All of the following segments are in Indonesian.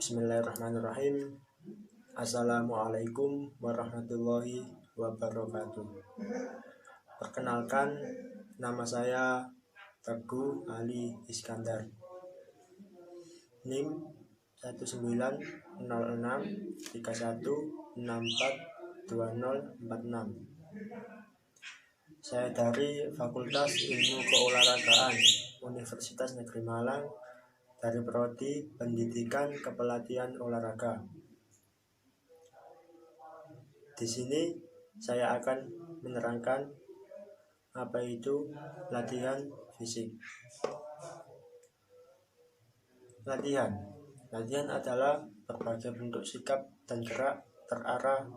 Bismillahirrahmanirrahim. Assalamualaikum warahmatullahi wabarakatuh. Perkenalkan, nama saya Teguh Ali Iskandar. NIM 190631642046. Saya dari Fakultas Ilmu Keolahragaan Universitas Negeri Malang, dari Prodi Pendidikan Kepelatihan Olahraga. Di sini saya akan menerangkan apa itu latihan fisik. Latihan adalah berbagai bentuk sikap dan gerak terarah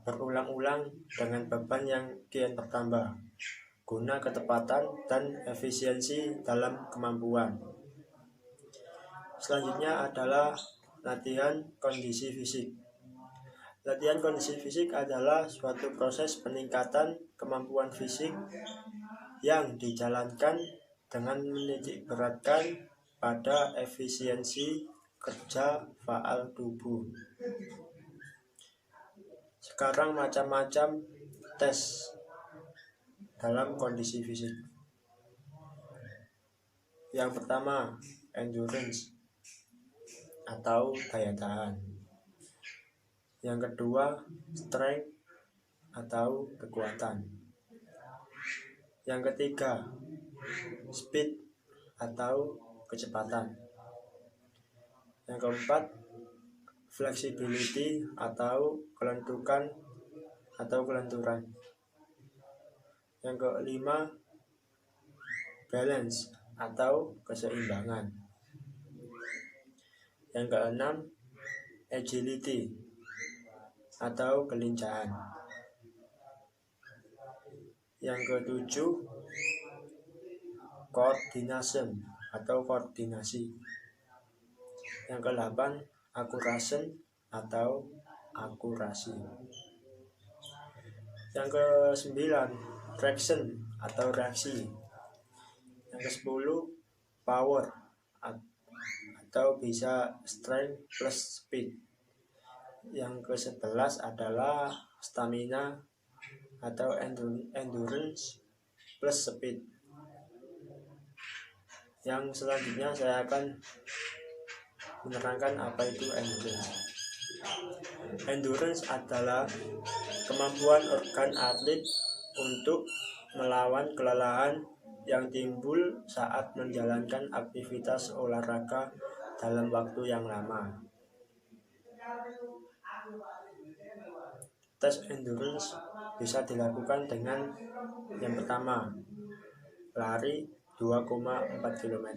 berulang-ulang dengan beban yang kian bertambah, guna ketepatan dan efisiensi dalam kemampuan. Selanjutnya adalah latihan kondisi fisik. Latihan kondisi fisik adalah suatu proses peningkatan kemampuan fisik yang dijalankan dengan menitik beratkan pada efisiensi kerja faal tubuh. Sekarang macam-macam tes dalam kondisi fisik. Yang pertama, endurance atau daya tahan. Yang kedua, strength atau kekuatan. Yang ketiga, speed atau kecepatan. Yang keempat, flexibility atau kelentukan atau kelenturan. Yang kelima, balance atau keseimbangan. Yang keenam, agility atau kelincahan. Yang ketujuh, coordination atau koordinasi. Yang kedelapan, accuracy atau akurasi. Yang kesembilan, traction atau reaksi. Yang kesepuluh, power atau bisa strength plus speed. Yang ke-11 adalah stamina atau endurance plus speed. Yang selanjutnya saya akan menerangkan apa itu endurance. Endurance adalah kemampuan organ atlet untuk melawan kelelahan yang timbul saat menjalankan aktivitas olahraga dalam waktu yang lama. Tes endurance bisa dilakukan dengan yang pertama, lari 2,4 km.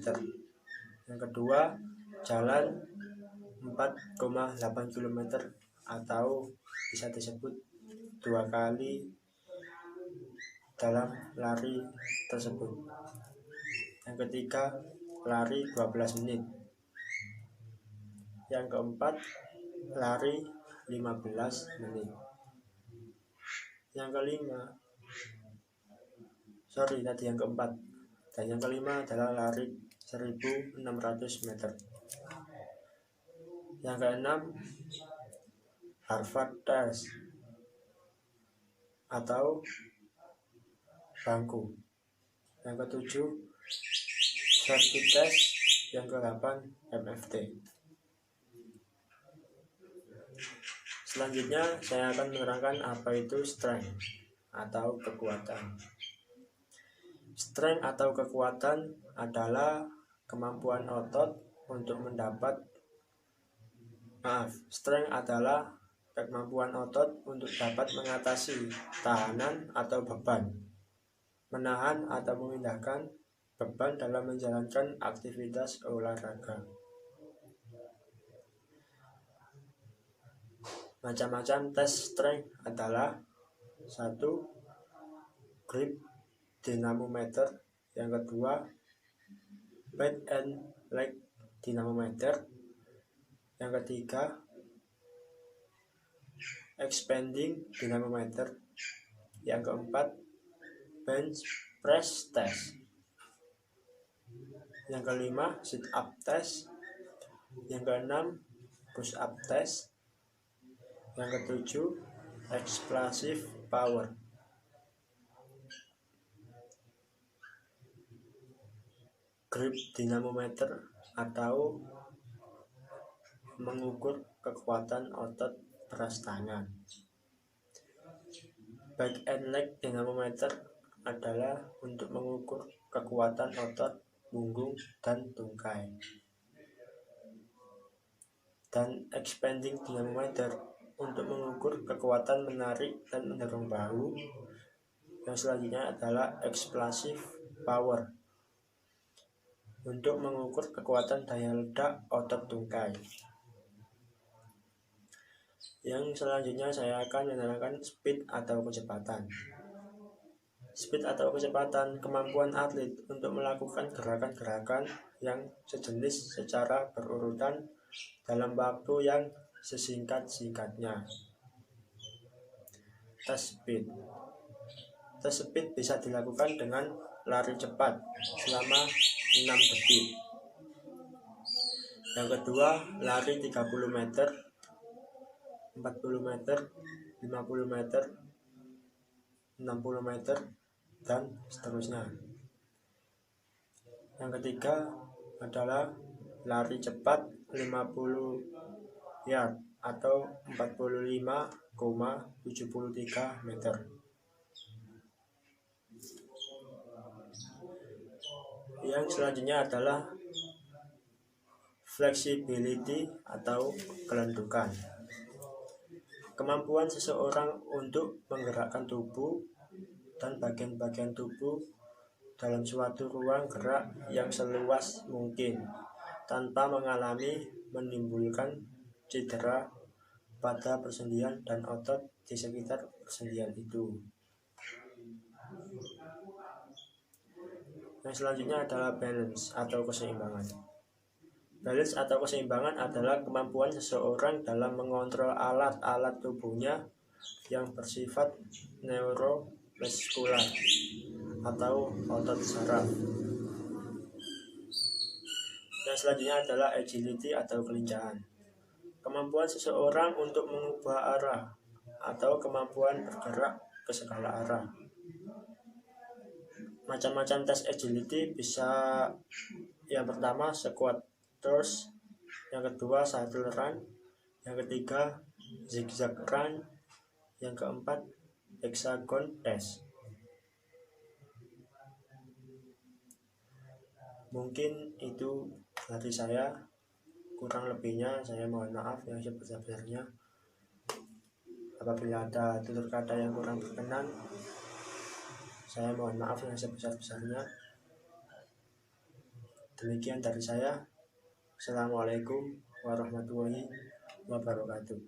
Yang kedua, jalan 4,8 km atau bisa disebut 2 kali dalam lari tersebut. Yang ketiga, lari 12 menit. Yang keempat, lari 15 menit. Yang keempat. Dan yang kelima adalah lari 1600 meter. Yang keenam, Harvard test atau bangku. Yang ketujuh, circuit test. Yang ke-8, MFT. Selanjutnya saya akan menerangkan apa itu strength atau kekuatan. Strength atau kekuatan adalah kemampuan otot untuk dapat mengatasi tahanan atau beban, menahan atau memindahkan beban dalam menjalankan aktivitas olahraga. Macam-macam tes strength adalah 1. Grip dynamometer. Yang kedua, weight and leg dynamometer. Yang ketiga, expanding dynamometer. Yang keempat, bench press test. Yang kelima, sit up test. Yang keenam, push up test. Yang ketujuh, explosive power. Grip dinamometer atau mengukur kekuatan otot peras tangan. Back and leg dinamometer adalah untuk mengukur kekuatan otot punggung dan tungkai. Dan expanding dinamometer untuk mengukur kekuatan menarik dan mendorong bahu. Yang selanjutnya adalah explosive power untuk mengukur kekuatan daya ledak otot tungkai. Yang selanjutnya saya akan menerangkan speed atau kecepatan. Speed atau kecepatan kemampuan atlet untuk melakukan gerakan-gerakan yang sejenis secara berurutan dalam waktu yang sesingkat-singkatnya. Tes speed. Tes speed bisa dilakukan dengan lari cepat selama 6 detik. Yang kedua, lari 30 meter, 40 meter, 50 meter, 60 meter, dan seterusnya. Yang ketiga adalah lari cepat 50 yard atau 45,73 meter. Yang selanjutnya adalah flexibility atau kelentukan. Kemampuan seseorang untuk menggerakkan tubuh dan bagian-bagian tubuh dalam suatu ruang gerak yang seluas mungkin tanpa menimbulkan cedera pada persendian dan otot di sekitar persendian itu. Yang selanjutnya adalah balance atau keseimbangan. Balance atau keseimbangan adalah kemampuan seseorang dalam mengontrol alat-alat tubuhnya yang bersifat neuromuskular atau otot saraf. Yang selanjutnya adalah agility atau kelincahan. Kemampuan seseorang untuk mengubah arah atau kemampuan bergerak ke segala arah. Macam-macam tes agility bisa, yang pertama squat thrust, yang kedua shuttle run, yang ketiga zigzag run, yang keempat hexagon test. Mungkin itu dari saya, kurang lebihnya saya mohon maaf yang sebesar-besarnya. Apabila ada tutur kata yang kurang berkenan, saya mohon maaf yang sebesar-besarnya. Demikian dari saya. Assalamualaikum warahmatullahi wabarakatuh.